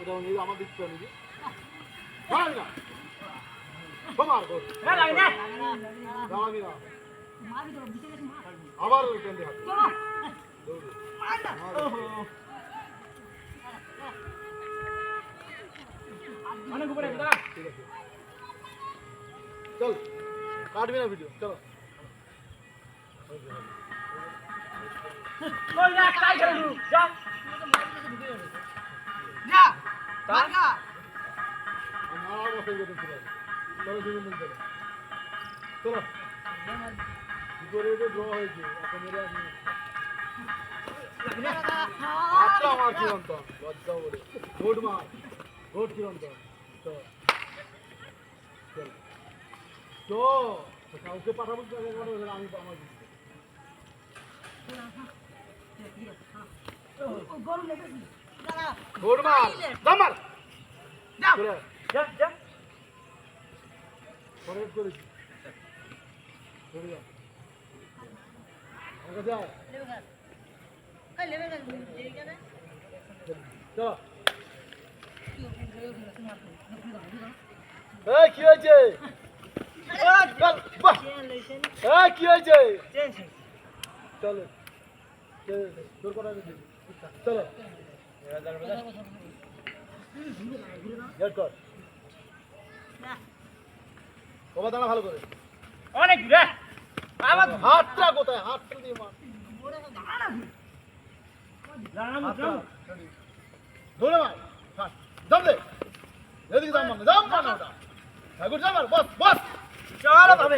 আমার দিক থেকে আবার অনেক উপরে ঠিক আছে চল কাটবি না ভিডিও চলো ওই না কাই খেলু যা যা টাকা আমার বসে গেছে চলো তুমি মিলতে চলো ভিতরে তো ড্র হয়েছে এখন মেরে আসি আচ্ছা আমার চিরন্ত লজ্জা বলে ভোট মার ভোট চিরন্ত তো তো কাউকে পাঠাবো আমি আমার ভোট মার দামার যা যা ফরওয়ার্ড করেছি চলে যা আমাকে যা কি হয়েছে কি হয়েছে চলো তোর কথা চলো বাবা দাঁড়া ভালো করে অনেক রে আমার হাতটা কোথায় হাতটা দিয়ে মার ধরে মার দম দে এদিকে দম মার দম মার ওটা ঠাকুর যা মার বস বস চলো তবে